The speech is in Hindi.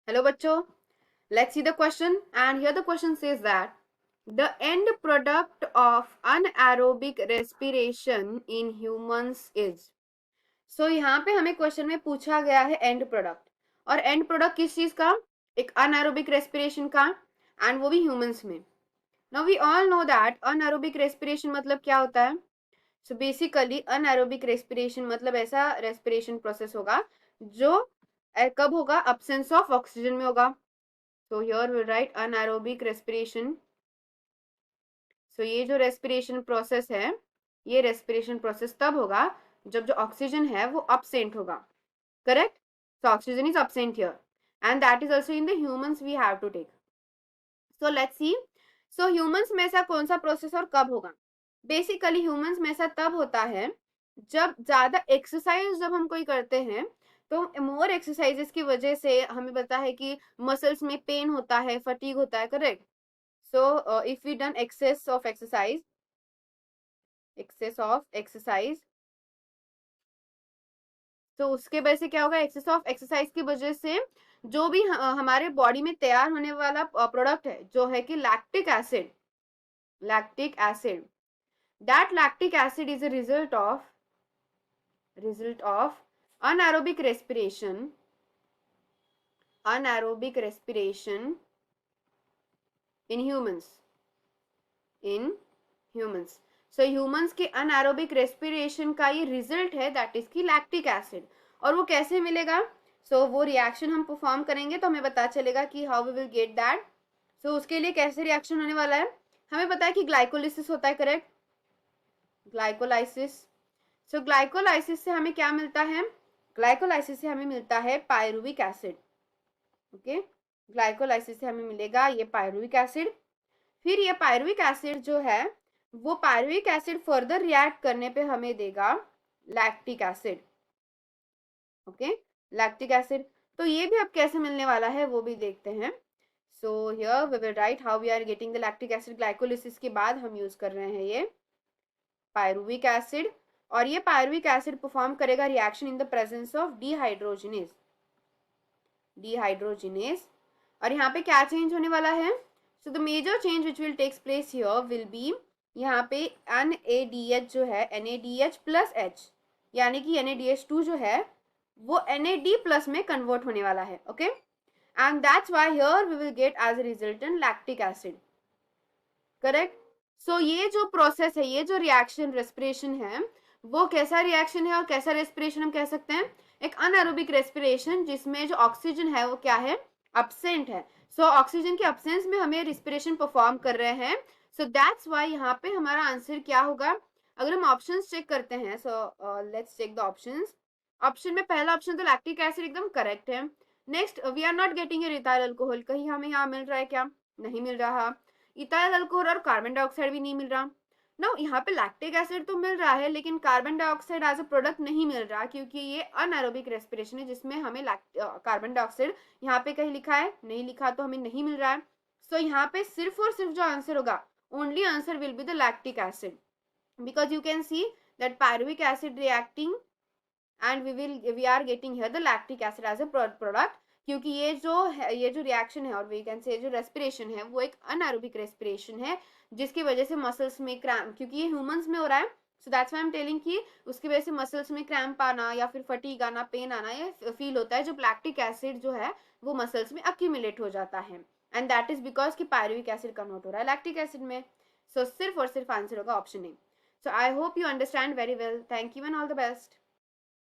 Hello बच्चों, let's see the question. And here the question says that the end product of anaerobic respiration in humans is. So यहाँ पे हमें क्वेश्चन में पूछा गया है एंड प्रोडक्ट, और एंड प्रोडक्ट किस चीज का? एक अनएरोबिक रेस्पिरेशन का, एंड वो भी ह्यूमंस में. Now we all know that anaerobic respiration मतलब क्या होता है. सो बेसिकली अनएरोबिक रेस्पिरेशन मतलब ऐसा रेस्पिरेशन प्रोसेस होगा जो कब होगा? अब्सेंस ऑफ ऑक्सीजन में होगा. So here we'll write anaerobic respiration. So ये जो respiration process है, ये respiration process तब होगा जब जो ऑक्सीजन है वो absent होगा. Correct? So oxygen is absent here, and that is also in the humans we have to take. So let's see. So humans में ऐसा कौन सा प्रोसेस और कब होगा? बेसिकली ह्यूमंस में ऐसा तब होता है जब ज्यादा एक्सरसाइज जब हम कोई करते हैं, तो मोर एक्सरसाइजेस की वजह से हमें पता है कि मसल्स में पेन होता है, फटीग होता है. Correct. So if we done excess of exercise, तो उसके वजह से क्या होगा? एक्सेस ऑफ एक्सरसाइज की वजह से जो भी हमारे बॉडी में तैयार होने वाला प्रोडक्ट है जो है कि lactic acid, that lactic acid is a result of anaerobic respiration in humans. So humans के anaerobic respiration का ये result है, that is की lactic acid. और वो कैसे मिलेगा? So वो reaction हम perform करेंगे तो हमें पता चलेगा कि how we will get that. So उसके लिए कैसे reaction होने वाला है? हमें पता है कि glycolysis होता है. करेक्ट. ग्लाइकोलाइसिस. सो ग्लाइकोलाइसिस से हमें क्या मिलता है? ग्लाइकोलाइसिस से हमें मिलता है पायरुविक एसिड. ओके, ग्लाइकोलाइसिस से हमें मिलेगा ये पायरुविक एसिड. फिर ये पायरुविक एसिड जो है वो पायरुविक एसिड फर्दर रिएक्ट करने पे हमें देगा lactic acid. Okay, lactic acid. तो ये भी अब कैसे मिलने वाला है वो भी देखते हैं. So here we will write how we are getting the lactic acid. Glycolysis के बाद हम यूज कर रहे हैं ये पायरुविक एसिड, और ये पायरुविक एसिड परफॉर्म करेगा reaction in the presence of dehydrogenase. और यहाँ पे क्या चेंज होने वाला है? So the major change which will takes place here will be, यहाँ पे NaDH जो है NaDH प्लस H, यानी कि NaDH2 जो है वो NaD प्लस में कन्वर्ट होने वाला है. Okay, and that's why here we will get as a resultant lactic acid. Correct. So ये जो प्रोसेस है, ये जो रिएक्शन रेस्पिरेशन है, वो कैसा रिएक्शन है और कैसा रेस्पिरेशन हम कह सकते हैं? एक अनएरोबिक रेस्पिरेशन जिसमें जो ऑक्सीजन है वो क्या है? अब्सेंट है. सो ऑक्सीजन के अब्सेंस में हमें रेस्पिरेशन परफॉर्म कर रहे हैं. सो दैट्स व्हाई यहाँ पे हमारा आंसर क्या होगा? अगर हम ऑप्शंस चेक करते हैं, so let's check the options. Option में पहला ऑप्शन तो लैक्टिक एसिड एकदम करेक्ट है. Next, we are not getting a ethyl alcohol. कहीं हमें यहाँ मिल रहा है क्या? नहीं मिल रहा. इथाइल अल्कोहल और कार्बन डाइऑक्साइड भी नहीं मिल रहा. नो, यहाँ पे लैक्टिक एसिड तो मिल रहा है लेकिन carbon dioxide as a product नहीं मिल रहा, क्योंकि ये अनएरोबिक रेस्पिरेशन है जिसमें हमें कार्बन डाइऑक्साइड यहाँ पे कहीं लिखा है, नहीं लिखा तो हमें नहीं मिल रहा है. सो यहाँ पे सिर्फ और सिर्फ जो आंसर होगा, only answer will be the lactic acid, because you can see that pyruvic acid reacting and we are getting here the lactic acid as a product, क्योंकि ये जो रिएक्शन है और वी कैन से जो रेस्पिरेशन है वो एक अनएरोबिक रेस्पिरेशन है जिसकी वजह से मसल्स में क्रैम्प, क्योंकि ये ह्यूमंस में हो रहा है. So that's why I am telling कि उसकी वजह से मसल्स में क्रैम्प आना या फिर फटीग आना, पेन आना ये फील होता है जब लैक्टिक एसिड जो है वो मसल्स में अक्यूमुलेट हो जाता है, एंड दैट इज बिकॉज कि पायरुविक एसिड कन्वर्ट हो रहा है लैक्टिक एसिड में. सो सिर्फ और सिर्फ आंसर होगा option A. So I hope you understand very well. Thank you and all the best.